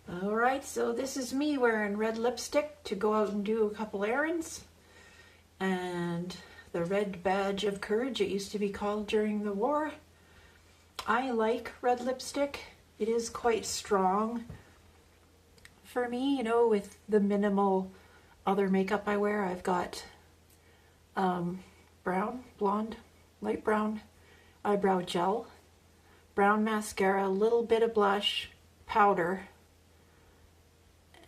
All right, so this is me wearing red lipstick to go out and do a couple errands. And the red badge of courage, it used to be called during the war. I like red lipstick. It is quite strong for me, with the minimal other makeup I wear. I've got brown, blonde, light brown eyebrow gel, brown mascara, a little bit of blush, powder,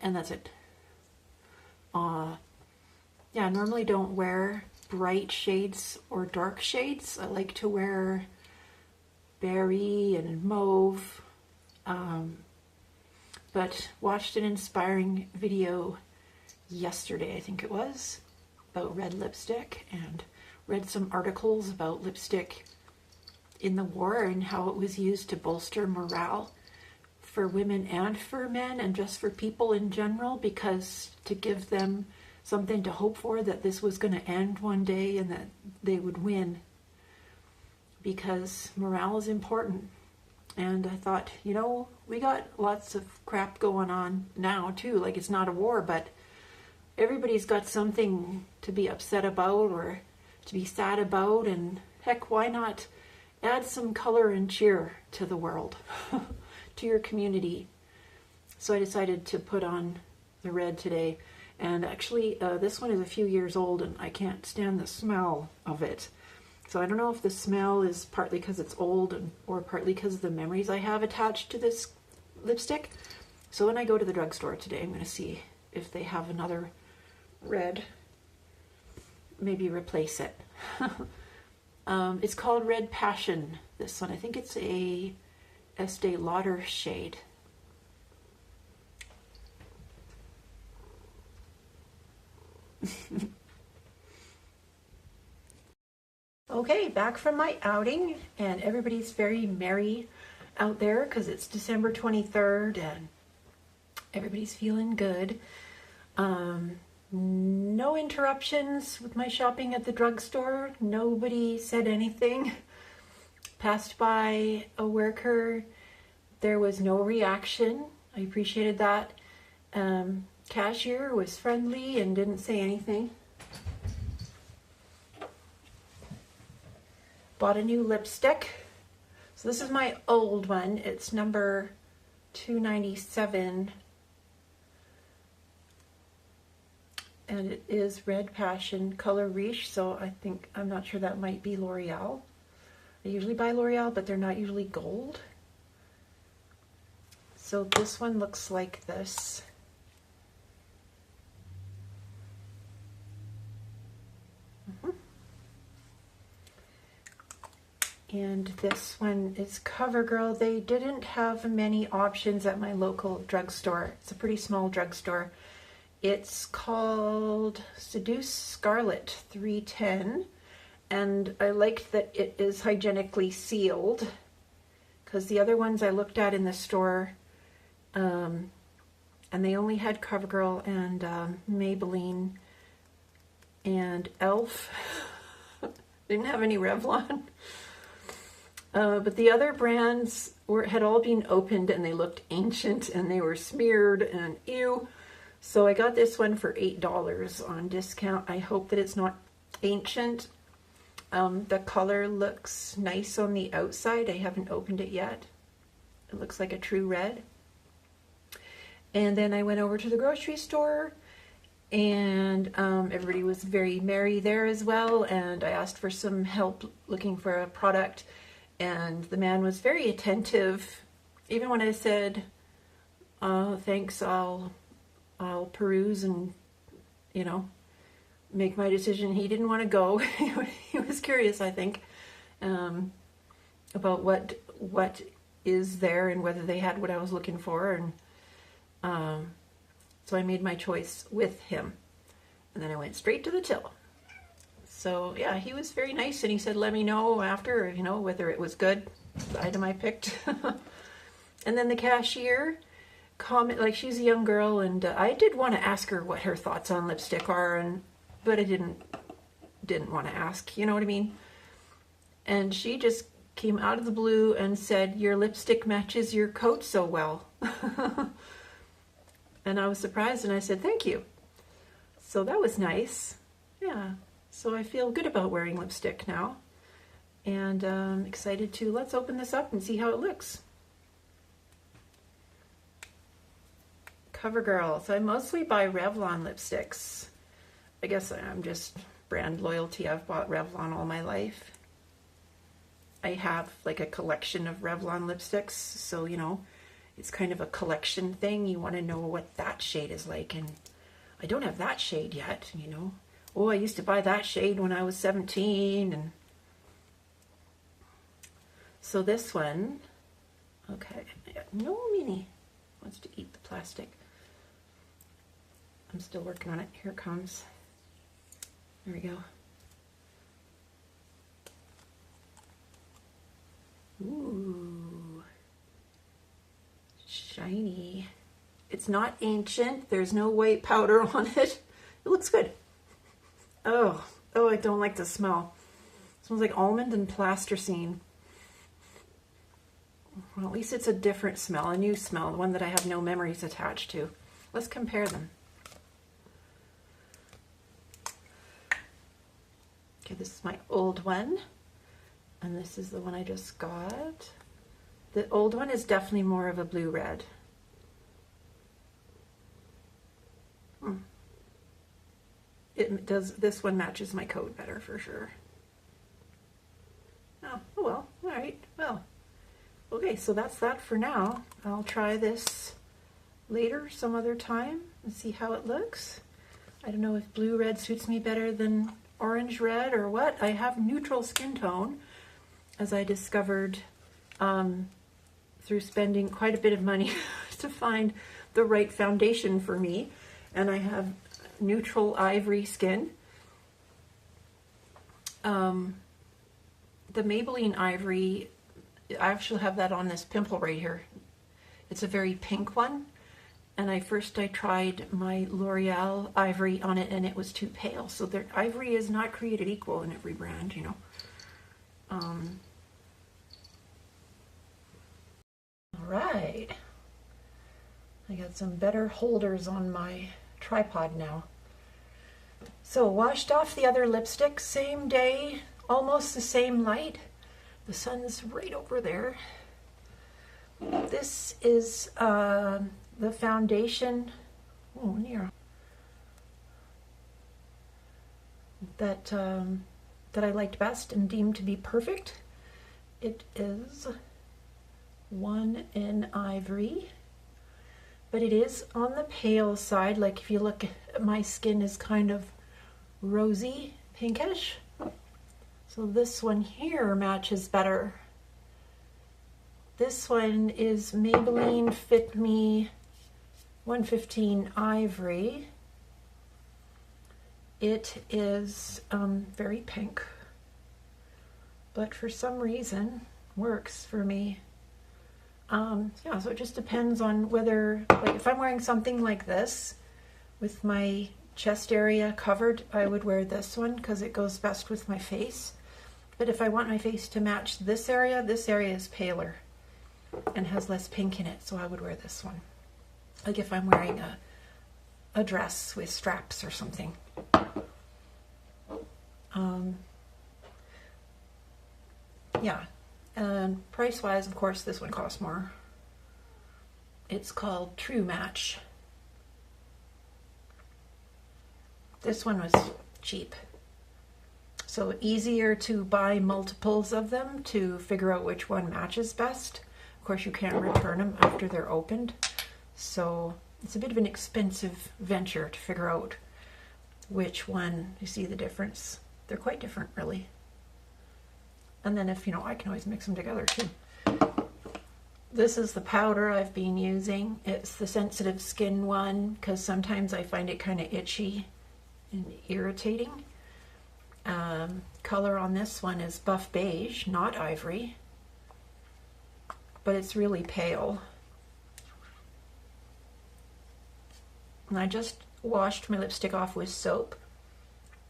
and that's it. Yeah, I normally don't wear bright shades or dark shades. I like to wear berry and mauve, but watched an inspiring video yesterday, I think it was, about red lipstick, and read some articles about lipstick in the war and how it was used to bolster morale for women and for men and just for people in general, because to give them something to hope for, that this was going to end one day and that they would win, because morale is important. And I thought, we got lots of crap going on now too. Like, it's not a war, but everybody's got something to be upset about or to be sad about, and heck, why not add some color and cheer to the world, to your community. So I decided to put on the red today. And actually, this one is a few years old and I can't stand the smell of it. So I don't know if the smell is partly because it's old or partly because of the memories I have attached to this lipstick. So when I go to the drugstore today, I'm going to see if they have another red, maybe replace it. It's called Red Passion, this one. I think it's a Estee Lauder shade. Okay, back from my outing, and everybody's very merry out there because it's December 23rd and everybody's feeling good. No interruptions with my shopping at the drugstore. Nobody said anything. Passed by a worker. There was no reaction. I appreciated that. Cashier was friendly and didn't say anything. Bought a new lipstick. So this is my old one. It's number 297. And it is Red Passion Color Riche. So I'm not sure, that might be L'Oreal. I usually buy L'Oreal, but they're not usually gold. So this one looks like this. And this one is CoverGirl. They didn't have many options at my local drugstore. It's a pretty small drugstore. It's called Seduce Scarlet 310. And I liked that it is hygienically sealed, because the other ones I looked at in the store, and they only had CoverGirl and Maybelline and Elf. Didn't have any Revlon. But the other brands had all been opened and they looked ancient and they were smeared and ew. So I got this one for $8 on discount. I hope that it's not ancient. The color looks nice on the outside. I haven't opened it yet. It looks like a true red. And then I went over to the grocery store, and everybody was very merry there as well. And I asked for some help looking for a product. And the man was very attentive. Even when I said, thanks, I'll peruse and, make my decision, he didn't want to go. He was curious, I think, about what is there and whether they had what I was looking for. And so I made my choice with him. And then I went straight to the till. So yeah, he was very nice, and he said, let me know after, whether it was good, the item I picked. And then the cashier like, she's a young girl, and I did want to ask her what her thoughts on lipstick are, but I didn't want to ask, you know what I mean? And she just came out of the blue and said, your lipstick matches your coat so well. And I was surprised and I said, thank you. So that was nice. Yeah. So I feel good about wearing lipstick now. And excited to, let's open this up and see how it looks. CoverGirl. So I mostly buy Revlon lipsticks. I guess I'm just brand loyalty. I've bought Revlon all my life. I have like a collection of Revlon lipsticks, so you know, it's kind of a collection thing. You want to know what that shade is like, and I don't have that shade yet, you know. Oh, I used to buy that shade when I was 17, and so this one, okay, no, Minnie wants to eat the plastic. I'm still working on it. Here it comes. There we go. Ooh, shiny. It's not ancient. There's no white powder on it. It looks good. Oh, I don't like the smell. It smells like almond and plasticine. Well, at least it's a different smell, a new smell, the one that I have no memories attached to. Let's compare them. Okay, this is my old one. And this is the one I just got. The old one is definitely more of a blue-red. It does, this one matches my coat better for sure. Oh well, all right, well. Okay, so that's that for now. I'll try this later some other time and see how it looks. I don't know if blue-red suits me better than orange-red or what. I have neutral skin tone, as I discovered through spending quite a bit of money to find the right foundation for me. And I have neutral ivory skin. The Maybelline Ivory, I actually have that on this pimple right here. It's a very pink one. And I tried my L'Oreal Ivory on it and it was too pale. So ivory is not created equal in every brand, you know. All right, I got some better holders on my tripod now. So washed off the other lipstick, same day, almost the same light. The sun's right over there. This is the foundation, that I liked best and deemed to be perfect. It is one in ivory, but it is on the pale side. Like if you look at my skin is kind of rosy pinkish, so this one here matches better. This one is Maybelline Fit Me 115 Ivory. It is very pink, but for some reason works for me. Yeah, so it just depends on whether, like if I'm wearing something like this with my chest area covered, I would wear this one because it goes best with my face. But if I want my face to match this area is paler and has less pink in it, so I would wear this one. Like if I'm wearing a dress with straps or something. Yeah, and price-wise, of course, this one costs more. It's called True Match. This one was cheap. So easier to buy multiples of them to figure out which one matches best. Of course, you can't return them after they're opened. So it's a bit of an expensive venture to figure out which one. You see the difference? They're quite different, really. And then if, you know, I can always mix them together too. This is the powder I've been using. It's the sensitive skin one because sometimes I find it kind of itchy and irritating. Color on this one is buff beige, not ivory, but it's really pale. And I just washed my lipstick off with soap,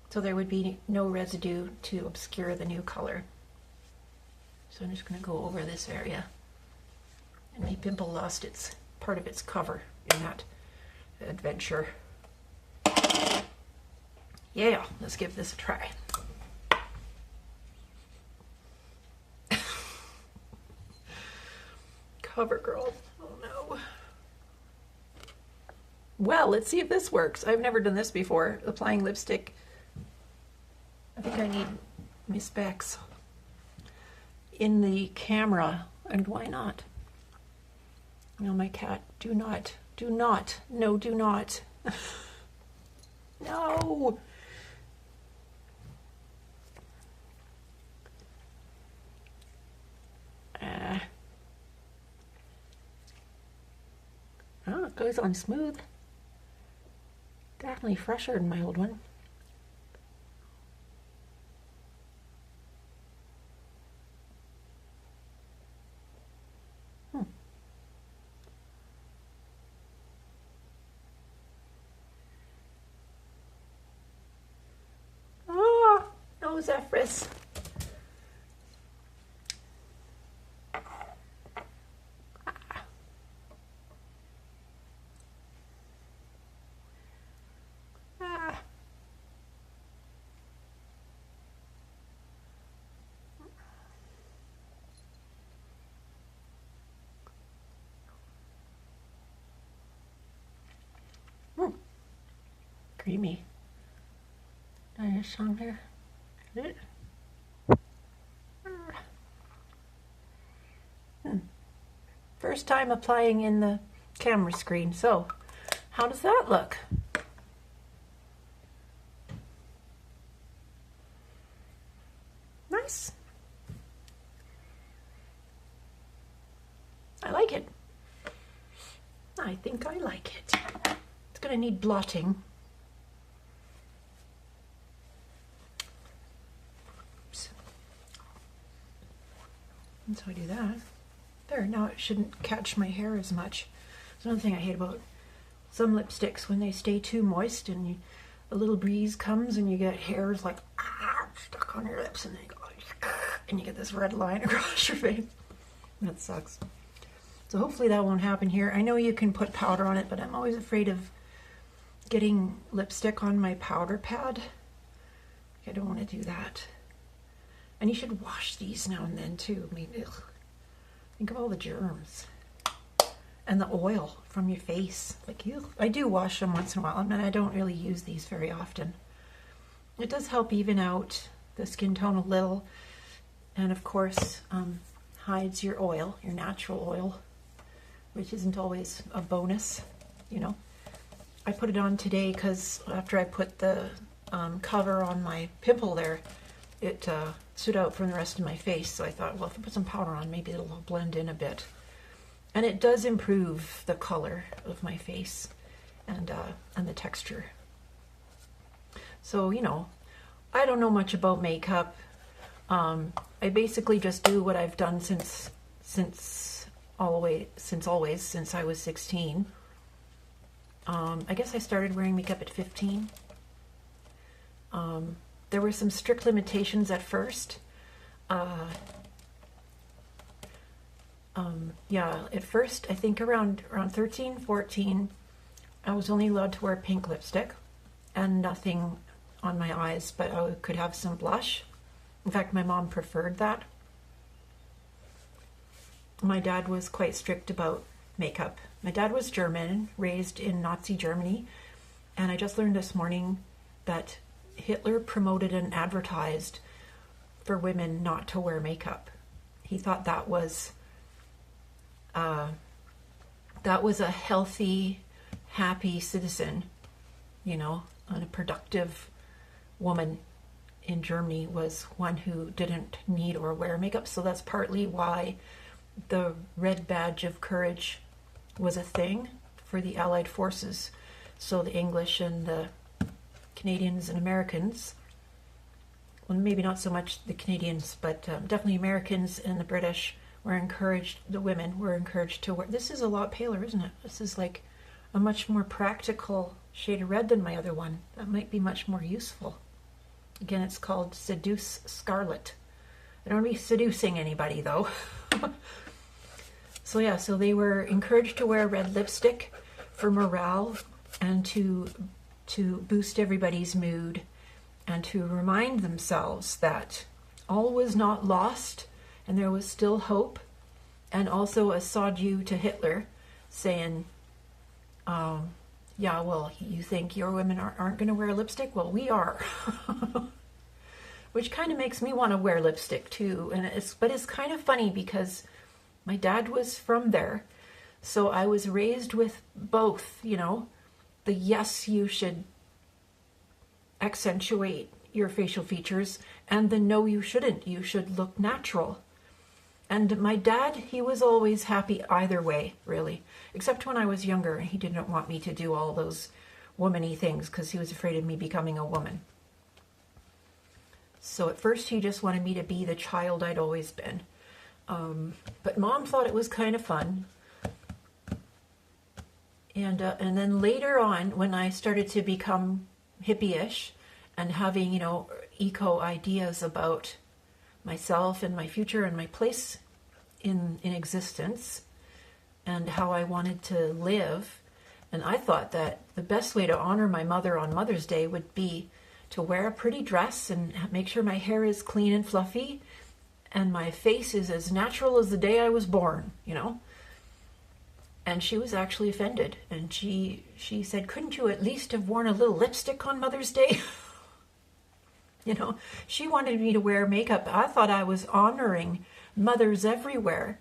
so there would be no residue to obscure the new color. So I'm just going to go over this area. And my pimple lost its part of its cover in that adventure. Yeah, let's give this a try. CoverGirl. Oh no. Well, let's see if this works. I've never done this before, applying lipstick. I think I need my specs in the camera, and why not? No, my cat, do not, no, do not. No. Oh, it goes on smooth. Definitely fresher than my old one. Oh, no, Zephyrus. Creamy. Nice on there. First time applying in the camera screen. So, how does that look? Nice. I like it. I think I like it. It's gonna need blotting. Oops. And so I do that. There, now it shouldn't catch my hair as much. It's another thing I hate about some lipsticks, when they stay too moist and a little breeze comes and you get hairs like stuck on your lips, and they go, and you get this red line across your face. That sucks. So hopefully that won't happen here. I know you can put powder on it, but I'm always afraid of getting lipstick on my powder pad. I don't want to do that. And you should wash these now and then too. I mean, ugh. Think of all the germs. And the oil from your face. Like, ew. I do wash them once in a while, and I don't really use these very often. It does help even out the skin tone a little. And of course, hides your oil, your natural oil, which isn't always a bonus, you know. I put it on today because after I put the cover on my pimple there, it stood out from the rest of my face. So I thought, well, if I put some powder on, maybe it'll blend in a bit. And it does improve the color of my face and the texture. So, you know, I don't know much about makeup. I basically just do what I've done since always, since I was 16. I guess I started wearing makeup at 15. There were some strict limitations at first. Yeah, at first, I think around 13, 14, I was only allowed to wear pink lipstick and nothing on my eyes, but I could have some blush. In fact, my mom preferred that. My dad was quite strict about makeup. My dad was German, raised in Nazi Germany, and I just learned this morning that Hitler promoted and advertised for women not to wear makeup. He thought that was a healthy, happy citizen, you know, and a productive woman in Germany was one who didn't need or wear makeup. So that's partly why the red badge of courage was a thing for the Allied forces. So the English and the Canadians and Americans, well, maybe not so much the Canadians, but definitely Americans and the British were encouraged, the women were encouraged to wear. This is a lot paler, isn't it? This is like a much more practical shade of red than my other one. That might be much more useful. Again, it's called Seduce Scarlet. I don't want to be seducing anybody though. So yeah, so they were encouraged to wear red lipstick for morale and to boost everybody's mood and to remind themselves that all was not lost and there was still hope, and also a sod you to Hitler saying, yeah, well, you think your women aren't going to wear lipstick? Well, we are. Which kind of makes me want to wear lipstick too. But it's kind of funny because my dad was from there. So I was raised with both, the yes, you should accentuate your facial features, and the no, you shouldn't. You should look natural. And my dad, he was always happy either way, really. Except when I was younger, he didn't want me to do all those woman-y things because he was afraid of me becoming a woman. So at first he just wanted me to be the child I'd always been. But Mom thought it was kind of fun. And then later on, when I started to become hippie-ish and having, eco ideas about myself and my future and my place in existence and how I wanted to live, and I thought that the best way to honor my mother on Mother's Day would be to wear a pretty dress and make sure my hair is clean and fluffy and my face is as natural as the day I was born, And she was actually offended, and she said, couldn't you at least have worn a little lipstick on Mother's Day? She wanted me to wear makeup. I thought I was honoring mothers everywhere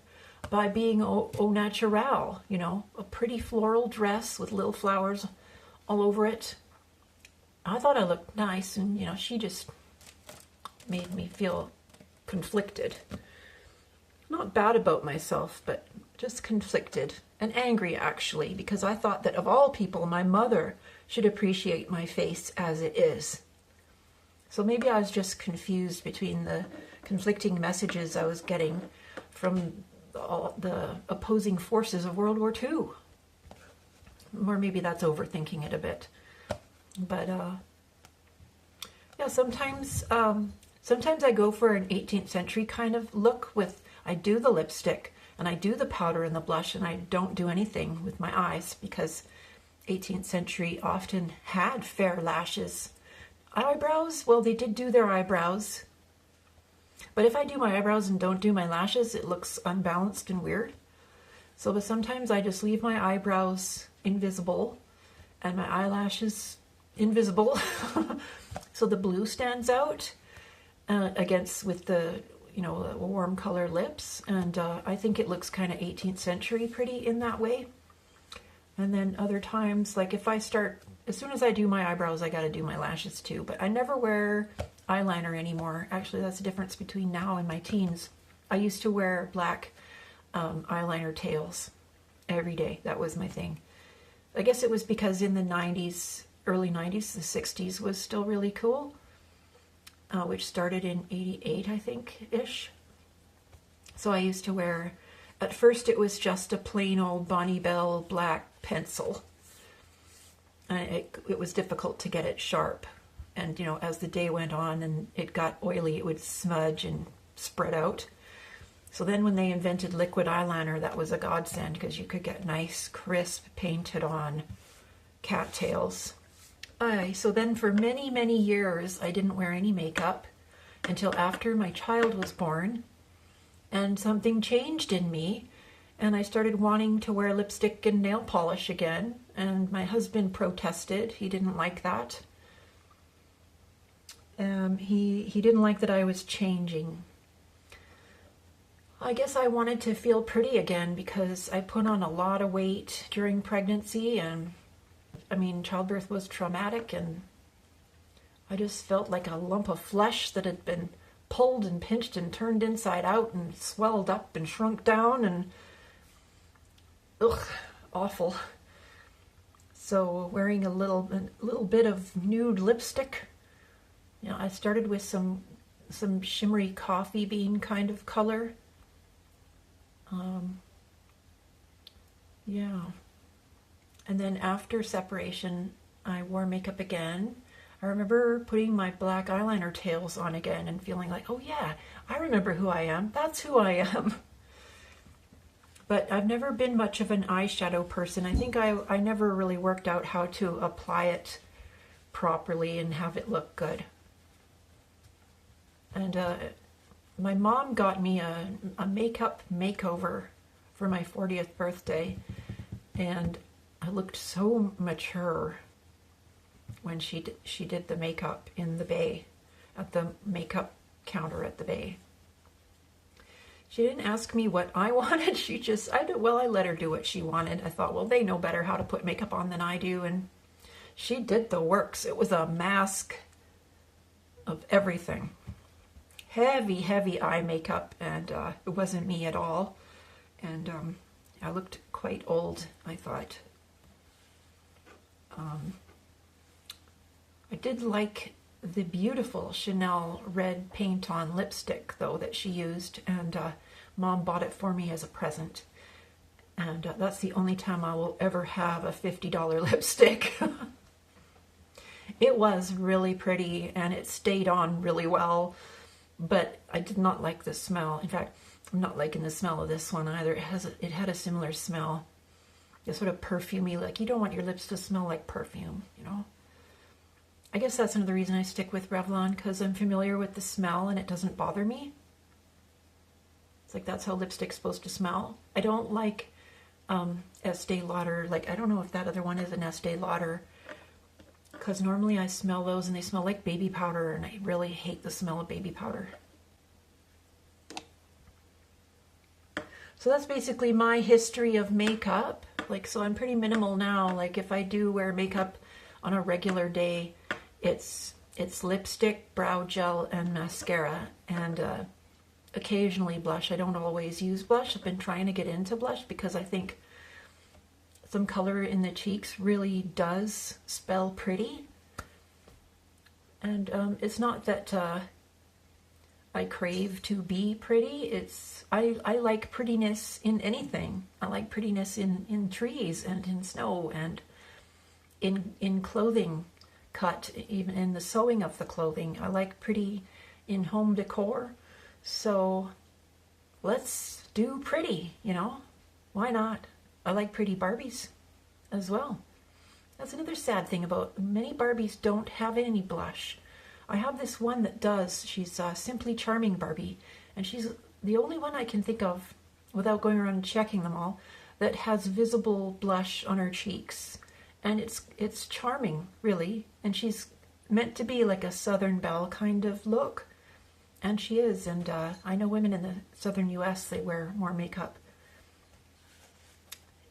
by being au naturel, a pretty floral dress with little flowers all over it. I thought I looked nice, and, she just made me feel conflicted. Not bad about myself, but just conflicted and angry, actually, because I thought that of all people, my mother should appreciate my face as it is. So maybe I was just confused between the conflicting messages I was getting from all the opposing forces of World War II. Or maybe that's overthinking it a bit. But yeah, sometimes I go for an 18th century kind of look with, I do the lipstick and I do the powder and the blush, and I don't do anything with my eyes because 18th century often had fair lashes. Eyebrows, well, they did do their eyebrows. But if I do my eyebrows and don't do my lashes, it looks unbalanced and weird. But sometimes I just leave my eyebrows invisible and my eyelashes invisible. So the blue stands out with the, warm color lips. And I think it looks kind of 18th century pretty in that way. And then other times, like if I start, as soon as I do my eyebrows, I got to do my lashes too. But I never wear eyeliner anymore. Actually, that's the difference between now and my teens. I used to wear black eyeliner tails every day. That was my thing. I guess it was because in the 90s, early 90s, the 60s was still really cool, which started in 88, I think-ish. So I used to wear, at first it was just a plain old Bonnie Bell black pencil. It was difficult to get it sharp. And, as the day went on and it got oily, it would smudge and spread out. So then when they invented liquid eyeliner, that was a godsend because you could get nice, crisp, painted on cattails. So then for many, many years, I didn't wear any makeup until after my child was born. And something changed in me. And I started wanting to wear lipstick and nail polish again. And my husband protested. He didn't like that. He didn't like that I was changing. I guess I wanted to feel pretty again because I put on a lot of weight during pregnancy, and childbirth was traumatic, and I just felt like a lump of flesh that had been pulled and pinched and turned inside out and swelled up and shrunk down, and awful. So wearing a little bit of nude lipstick, I started with some shimmery coffee bean kind of color. Yeah. And then after separation, I wore makeup again. I remember putting my black eyeliner tails on again and feeling like, oh yeah, I remember who I am. That's who I am. but I've never been much of an eyeshadow person. I think I never really worked out how to apply it properly and have it look good. And my mom got me a makeup makeover for my 40th birthday, and I looked so mature when she did the makeup in the Bay, at the makeup counter at the Bay. She didn't ask me what I wanted. I let her do what she wanted. I thought, well, they know better how to put makeup on than I do, and she did the works. It was a mask of everything. Heavy, heavy eye makeup, and it wasn't me at all. And I looked quite old, I thought. I did like the beautiful Chanel red paint-on lipstick, though, that she used, and Mom bought it for me as a present. And that's the only time I will ever have a $50 lipstick. It was really pretty, and it stayed on really well, but I did not like the smell. In fact, I'm not liking the smell of this one either. It had a similar smell. It's sort of perfumey, like you don't want your lips to smell like perfume, you know? I guess that's another reason I stick with Revlon, because I'm familiar with the smell and it doesn't bother me. It's like that's how lipstick's supposed to smell. I don't like Estee Lauder. Like, I don't know if that other one is an Estee Lauder, because normally I smell those and they smell like baby powder, and I really hate the smell of baby powder. So that's basically my history of makeup. Like, so I'm pretty minimal now. Like, if I do wear makeup on a regular day, it's lipstick, brow gel, and mascara, and occasionally blush. I don't always use blush. I've been trying to get into blush because I think some color in the cheeks really does spell pretty. And it's not that I crave to be pretty. I like prettiness in anything. I like prettiness in trees and in snow and in clothing cut, even in the sewing of the clothing. I like pretty in home decor. So let's do pretty, you know? Why not? I like pretty Barbies as well. That's another sad thing about many Barbies don't have any blush. I have this one that does. She's Simply Charming Barbie, and she's the only one I can think of, without going around and checking them all, that has visible blush on her cheeks. And it's charming, really, and she's meant to be like a Southern Belle kind of look, and she is. And I know women in the Southern U.S., they wear more makeup,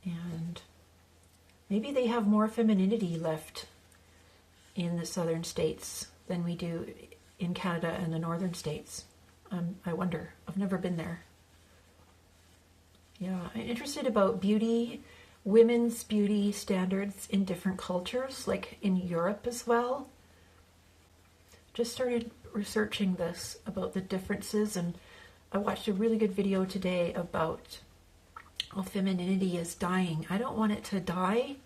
and maybe they have more femininity left in the Southern states than we do in Canada and the Northern states. I wonder. I've never been there. Yeah, I'm interested about beauty, women's beauty standards in different cultures, like in Europe as well. Just started researching this, about the differences, and I watched a really good video today about how femininity is dying. I don't want it to die.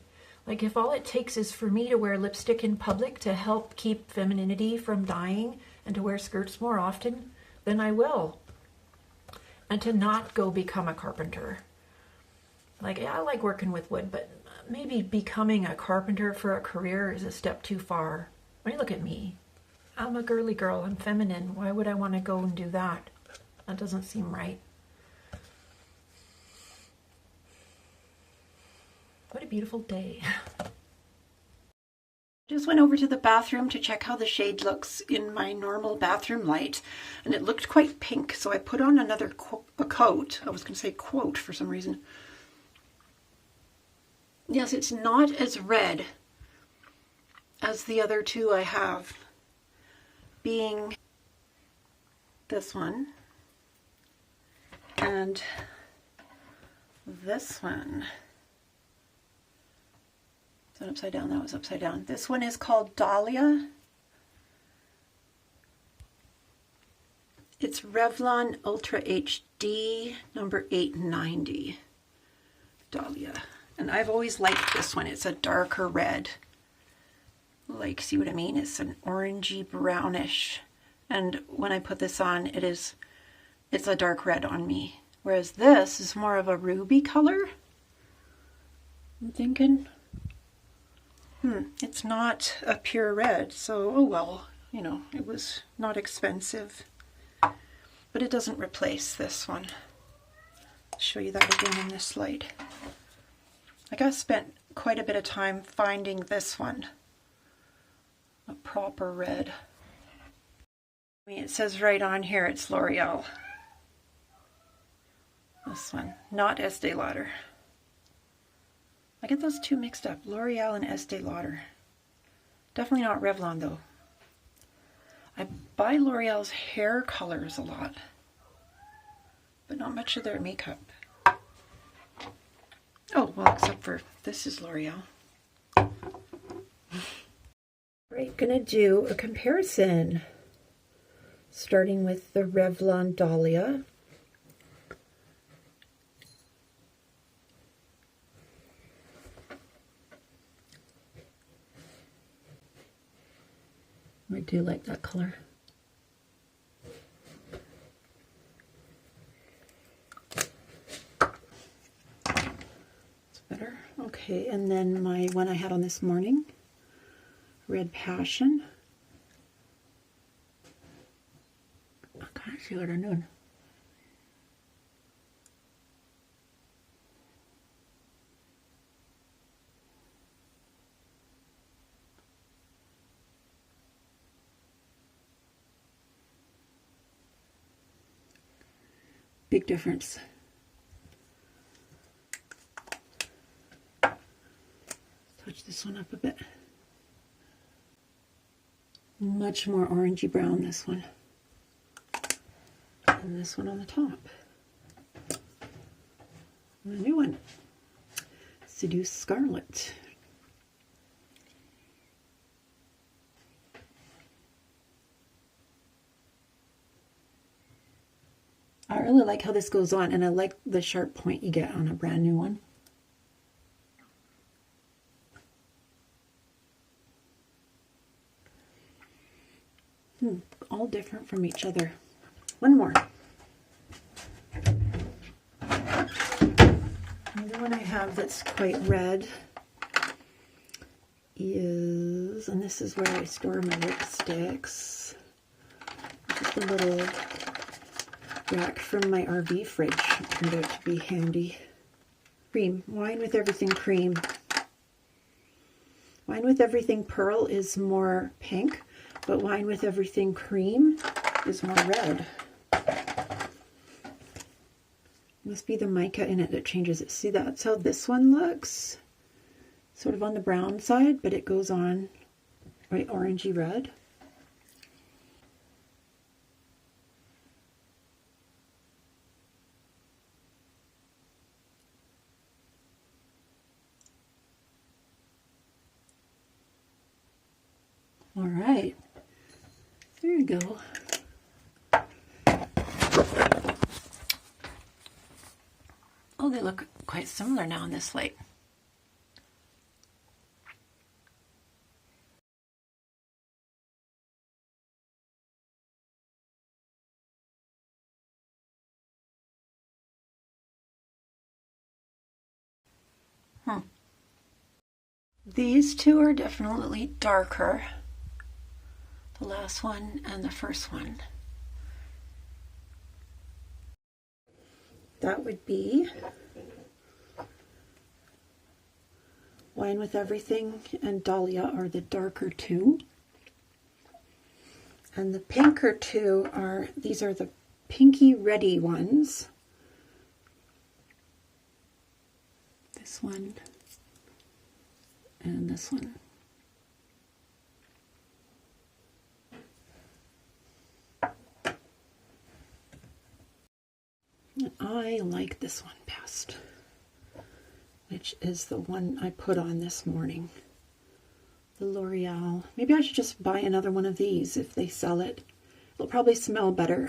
Like, if all it takes is for me to wear lipstick in public to help keep femininity from dying, and to wear skirts more often, then I will. And to not go become a carpenter. Like, yeah, I like working with wood, but maybe becoming a carpenter for a career is a step too far. I mean, look at me. I'm a girly girl. I'm feminine. Why would I want to go and do that? That doesn't seem right. What a beautiful day. Just went over to the bathroom to check how the shade looks in my normal bathroom light, and it looked quite pink, so I put on another coat. I was going to say quote for some reason. Yes, it's not as red as the other two I have, being this one and this one. Is that upside down? That was upside down. This one is called Dahlia. It's Revlon Ultra HD number 890. Dahlia. And I've always liked this one. It's a darker red. Like, see what I mean? It's an orangey brownish. And when I put this on, it's a dark red on me. Whereas this is more of a ruby color. I'm thinking, it's not a pure red, so oh well, you know, it was not expensive. But it doesn't replace this one. I'll show you that again in this light. Like, I spent quite a bit of time finding this one, a proper red. I mean, it says right on here it's L'Oreal. This one, not Estee Lauder. I get those two mixed up, L'Oreal and Estee Lauder. Definitely not Revlon though. I buy L'Oreal's hair colors a lot, but not much of their makeup. Oh, well, except for this is L'Oreal. Right, gonna do a comparison, starting with the Revlon Dahlia. I do like that color. It's better. Okay, and then my one I had on this morning, Red Passion. I can't see what I'm doing. Big difference. Touch this one up a bit. Much more orangey brown, this one. And this one on the top. And a new one. Seduce Scarlet. I really like how this goes on, and I like the sharp point you get on a brand new one. All different from each other. One more. Another one I have that's quite red is, and this is where I store my lipsticks. Just a little rack from my RV fridge. It turned out to be handy. Cream. Wine with Everything Cream. Wine with Everything Pearl is more pink, but Wine with Everything Cream is more red. Must be the mica in it that changes it. See, that's how this one looks. Sort of on the brown side, but it goes on right orangey red. All right, there you go. Oh, they look quite similar now in this light. These two are definitely darker. The last one and the first one. That would be Wine with Everything and Dahlia are the darker two. And the pinker two are, these are the pinky reddy ones. This one and this one. I like this one best, which is the one I put on this morning. The L'Oreal. Maybe I should just buy another one of these if they sell it. It'll probably smell better.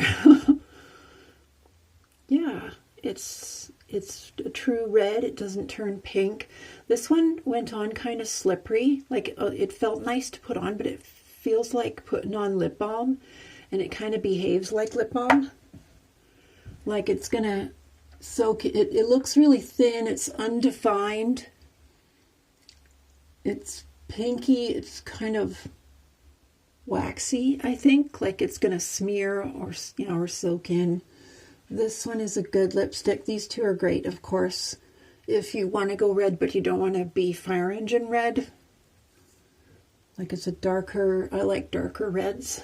Yeah, it's a true red. It doesn't turn pink. This one went on kind of slippery. Like it felt nice to put on, but it feels like putting on lip balm, and it kind of behaves like lip balm. Like it's gonna So it looks really thin. It's undefined. It's pinky. It's kind of waxy, I think, like it's going to smear or, or soak in. This one is a good lipstick. These two are great, of course, if you want to go red, but you don't want to be fire engine red. Like it's a darker, I like darker reds.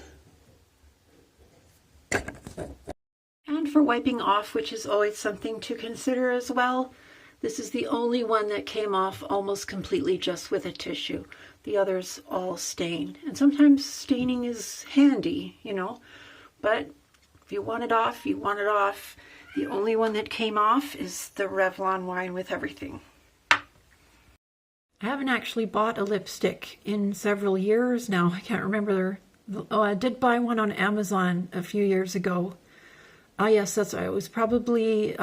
And for wiping off, which is always something to consider as well, this is the only one that came off almost completely just with a tissue. The others all stain. And sometimes staining is handy, but if you want it off, you want it off. The only one that came off is the Revlon Wine with Everything. I haven't actually bought a lipstick in several years now. I can't remember. Oh, I did buy one on Amazon a few years ago. Ah, yes, that's right. It was probably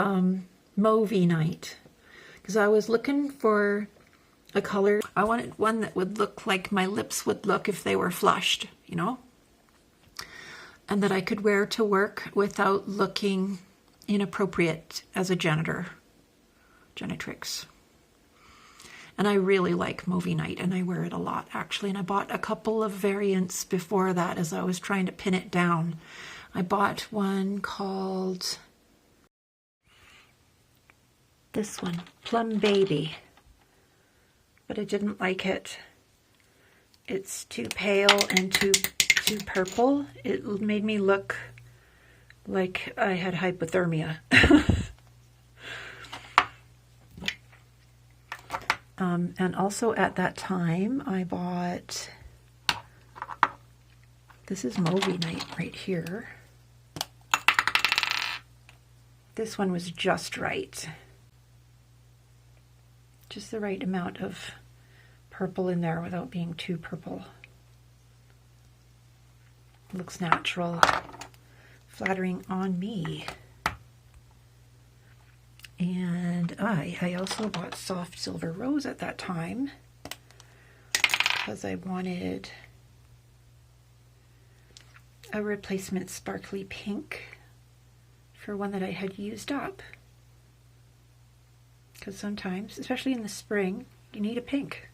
Mauvey Night. Because I was looking for a color. I wanted one that would look like my lips would look if they were flushed, and that I could wear to work without looking inappropriate as a janitrix. And I really like Mauvey Night, and I wear it a lot, actually. And I bought a couple of variants before that as I was trying to pin it down. I bought one called this one, Plum Baby, but I didn't like it. It's too pale and too purple. It made me look like I had hypothermia. And also at that time I bought, this is Mauvey Night right here. This one was just right. Just the right amount of purple in there without being too purple. Looks natural, flattering on me. And I also bought Soft Silver Rose at that time because I wanted a replacement sparkly pink for one that I had used up. Because sometimes, especially in the spring, you need a pink.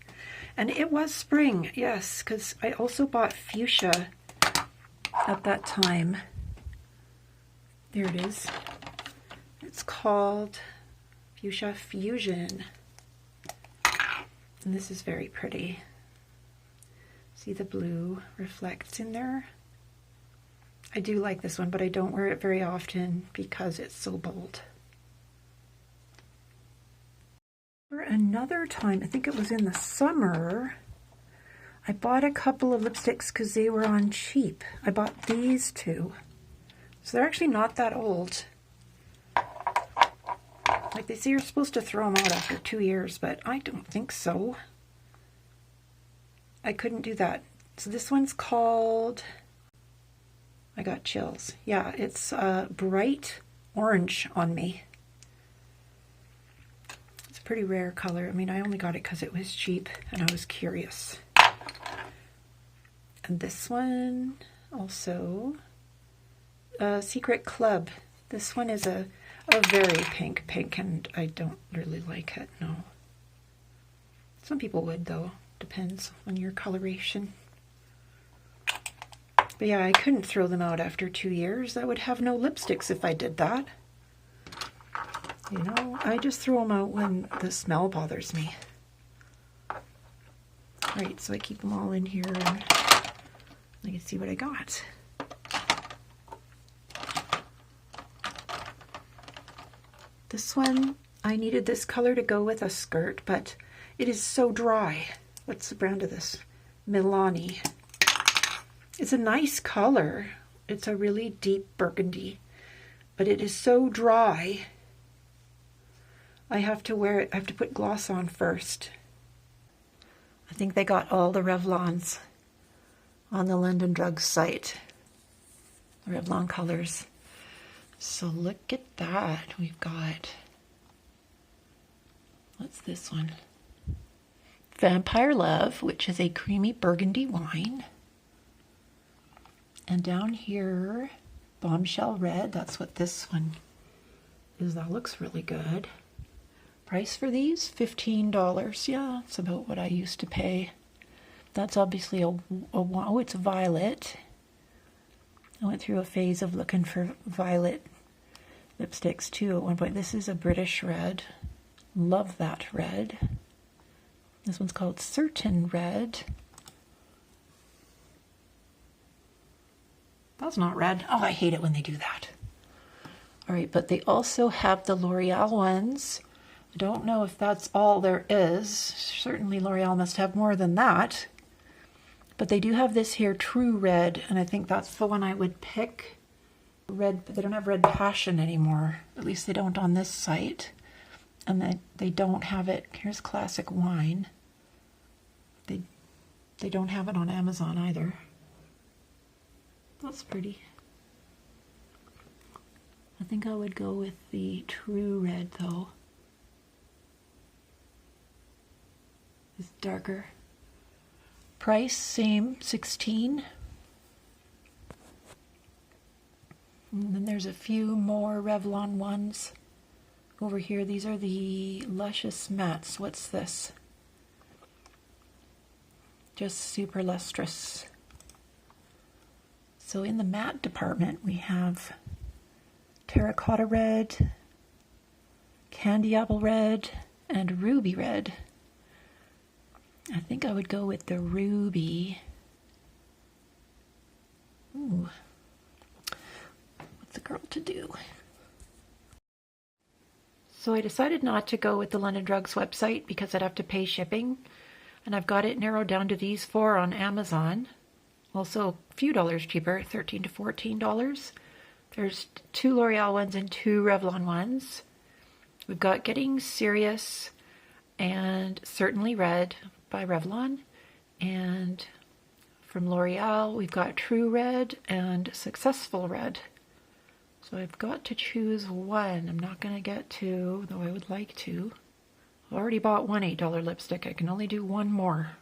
And it was spring, yes, because I also bought fuchsia at that time. There it is. It's called Fuchsia Fusion. And this is very pretty. See, the blue reflects in there. I do like this one, but I don't wear it very often because it's so bold. For another time, I think it was in the summer, I bought a couple of lipsticks because they were on cheap. I bought these two. So they're actually not that old. Like they say you're supposed to throw them out after 2 years, but I don't think so. I couldn't do that. So this one's called, I got chills. Yeah, it's bright orange on me. It's a pretty rare color. I mean, I only got it because it was cheap and I was curious. And this one also, Secret Club. This one is a very pink, and I don't really like it, no. Some people would, though. Depends on your coloration. But yeah, I couldn't throw them out after 2 years. I would have no lipsticks if I did that. I just throw them out when the smell bothers me. Right, so I keep them all in here and I can see what I got. This one, I needed this color to go with a skirt, but it is so dry. What's the brand of this? Milani. It's a nice color. It's a really deep burgundy, but it is so dry. I have to wear it. I have to put gloss on first. I think they got all the Revlons on the London Drugs site. The Revlon colors. So look at that. We've got, what's this one? Vampire Love, which is a creamy burgundy wine. And down here, Bombshell Red. That's what this one is that looks really good. Price for these, $15. Yeah, it's about what I used to pay. That's obviously oh, it's violet. I went through a phase of looking for violet lipsticks too at one point. This is a British red. Love that red. This one's called Certain Red. That's not red. Oh, I hate it when they do that. All right, but they also have the L'Oreal ones. I don't know if that's all there is. Certainly L'Oreal must have more than that. But they do have this here, True Red, and I think that's the one I would pick. Red, but they don't have Red Passion anymore. At least they don't on this site. And they don't have it. Here's Classic Wine. They don't have it on Amazon either. That's pretty. I think I would go with the True Red though. It's darker. Price, same, $16. And then there's a few more Revlon ones over here. These are the Luscious Mattes. What's this? Just super lustrous. So in the matte department, we have Terracotta Red, Candy Apple Red, and Ruby Red. I think I would go with the Ruby. Ooh. What's a girl to do? So I decided not to go with the London Drugs website because I'd have to pay shipping. And I've got it narrowed down to these four on Amazon. Also a few dollars cheaper, $13 to $14. There's 2 L'Oreal ones and 2 Revlon ones. We've got Getting Serious and Certainly Red by Revlon. And from L'Oreal, we've got True Red and Successful Red. So I've got to choose one. I'm not going to get 2, though I would like to. I've already bought one $8 lipstick. I can only do one more.